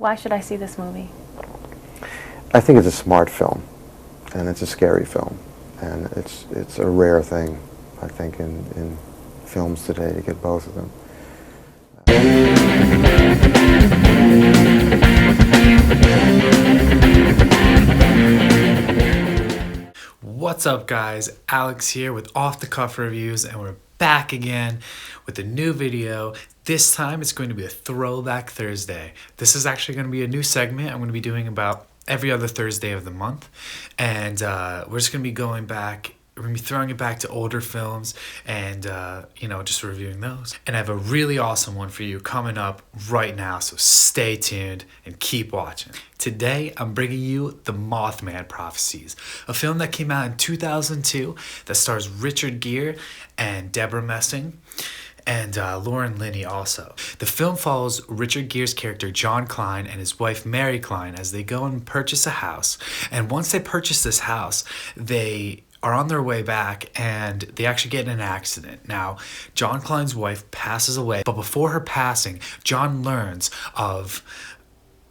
Why should I see this movie? I think it's a smart film, and it's a scary film, and it's a rare thing, I think, in films today to get both of them. What's up, guys? Alex here with Off the Cuff Reviews, and we're back again with a new video. This time it's going to be a Throwback Thursday. This is actually going to be a new segment I'm going to be doing about every other Thursday of the month, and we're just going to be going back. We're going to be throwing it back to older films and, just reviewing those. And I have a really awesome one for you coming up right now, so stay tuned and keep watching. Today, I'm bringing you The Mothman Prophecies, a film that came out in 2002 that stars Richard Gere and Deborah Messing, and Lauren Linney also. The film follows Richard Gere's character John Klein and his wife Mary Klein as they go and purchase a house. And once they purchase this house, they are on their way back and they actually get in an accident. Now, John Klein's wife passes away, but before her passing, John learns of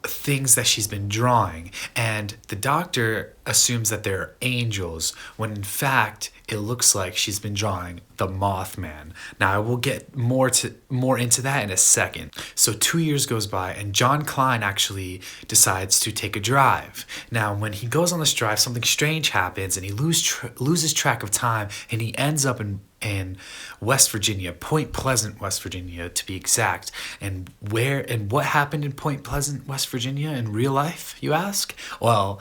things that she's been drawing, and the doctor assumes that they're angels when in fact it looks like she's been drawing the Mothman. Now I will get more into that in a second. So 2 years goes by and John Klein actually decides to take a drive. Now when he goes on this drive, something strange happens and he loses track of time, and he ends up in West Virginia, Point Pleasant, West Virginia to be exact. And what happened in Point Pleasant, West Virginia in real life, you ask? Well,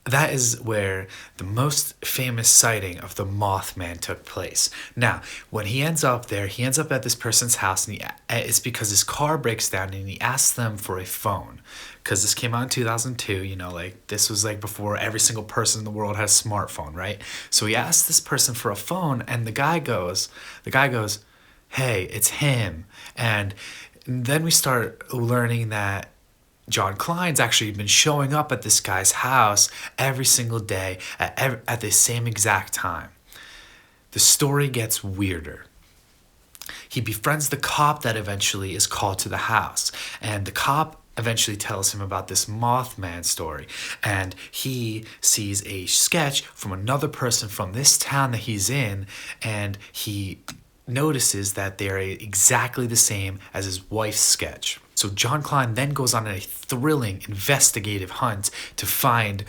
that is where the most famous sighting of the Mothman took place. Now, when he ends up there, he ends up at this person's house, and it's because his car breaks down, and he asks them for a phone. Because this came out in 2002, this was like before every single person in the world had a smartphone, right? So he asked this person for a phone, and the guy goes, hey, it's him. And then we start learning that John Klein's actually been showing up at this guy's house every single day at the same exact time. The story gets weirder. He befriends the cop that eventually is called to the house, and the cop eventually tells him about this Mothman story, and he sees a sketch from another person from this town that he's in, and he notices that they're exactly the same as his wife's sketch. So John Klein then goes on a thrilling investigative hunt to find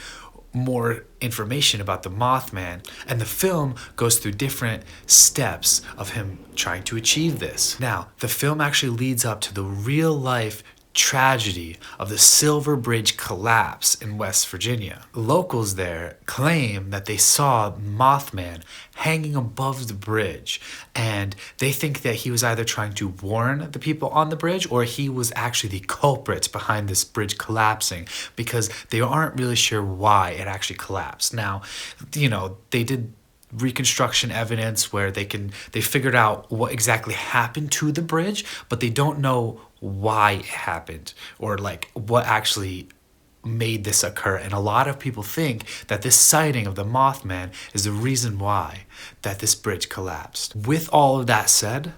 more information about the Mothman, and the film goes through different steps of him trying to achieve this. Now, the film actually leads up to the real life tragedy of the Silver Bridge collapse in West Virginia. Locals there claim that they saw Mothman hanging above the bridge, and they think that he was either trying to warn the people on the bridge or he was actually the culprit behind this bridge collapsing, because they aren't really sure why it actually collapsed. Now, they did reconstruction evidence where they figured out what exactly happened to the bridge, but they don't know why it happened or what actually made this occur. And a lot of people think that this sighting of the Mothman is the reason why that this bridge collapsed. With all of that said,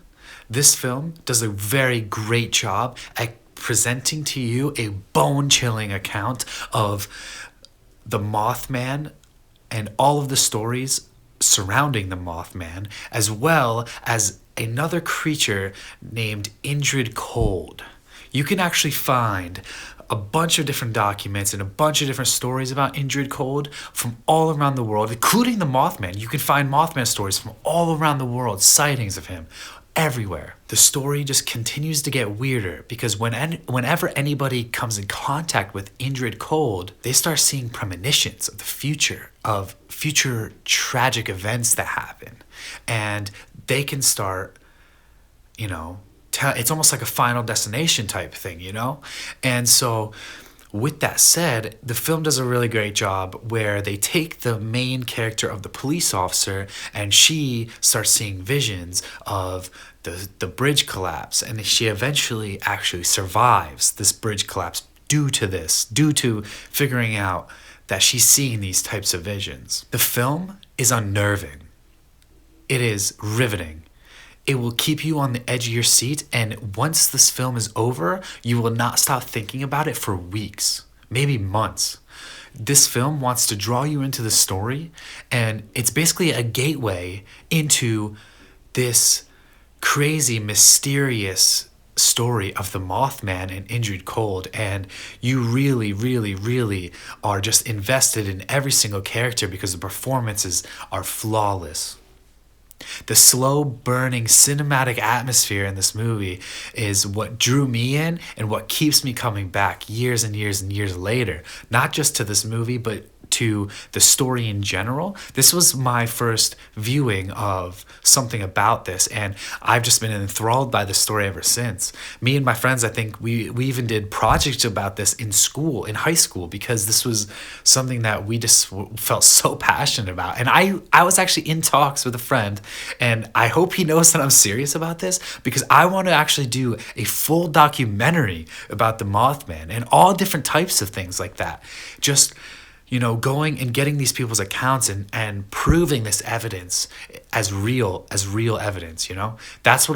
this film does a very great job at presenting to you a bone-chilling account of the Mothman and all of the stories surrounding the Mothman, as well as another creature named Indrid Cold. You can actually find a bunch of different documents and a bunch of different stories about Indrid Cold from all around the world, including the Mothman. You can find Mothman stories from all around the world, sightings of him everywhere. The story just continues to get weirder because whenever anybody comes in contact with Indrid Cold, they start seeing premonitions of the future, of future tragic events that happen. And they can start, it's almost like a Final Destination type thing, And so with that said, the film does a really great job where they take the main character of the police officer and she starts seeing visions of the bridge collapse, and she eventually actually survives this bridge collapse due to figuring out that she's seeing these types of visions. The film is unnerving. It is riveting. it will keep you on the edge of your seat. And once this film is over, you will not stop thinking about it for weeks, maybe months. This film wants to draw you into the story, and it's basically a gateway into this crazy, mysterious story of the Mothman and Injured Cold. And you really, really, really are just invested in every single character because the performances are flawless. The slow burning cinematic atmosphere in this movie is what drew me in and what keeps me coming back years and years and years later. Not just to this movie, but to the story in general. This was my first viewing of something about this, and I've just been enthralled by the story ever since. Me and my friends, I think we even did projects about this in school, in high school, because this was something that we just felt so passionate about. And I was actually in talks with a friend, and I hope he knows that I'm serious about this, because I want to actually do a full documentary about the Mothman and all different types of things like that. Just going and getting these people's accounts and proving this evidence as real evidence, That's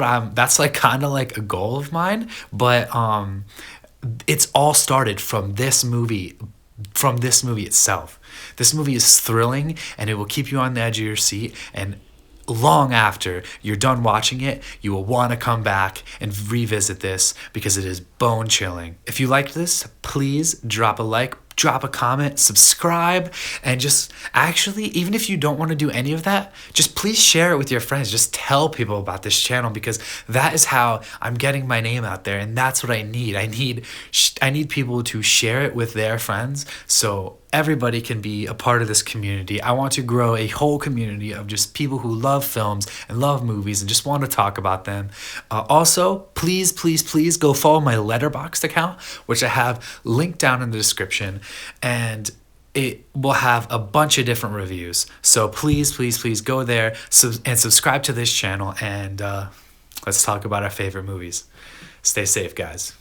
like kind of like a goal of mine, but it's all started from this movie itself. This movie is thrilling, and it will keep you on the edge of your seat, and long after you're done watching it, you will want to come back and revisit this because it is bone chilling. If you liked this, please drop a like, drop a comment, subscribe, and just actually, even if you don't want to do any of that, just please share it with your friends. Just tell people about this channel, because that is how I'm getting my name out there, and that's what I need. I need people to share it with their friends so everybody can be a part of this community. I want to grow a whole community of just people who love films and love movies and just want to talk about them. Also, please go follow my Letterboxd account, which I have linked down in the description, and it will have a bunch of different reviews. So please go there and subscribe to this channel, and let's talk about our favorite movies. Stay safe, guys.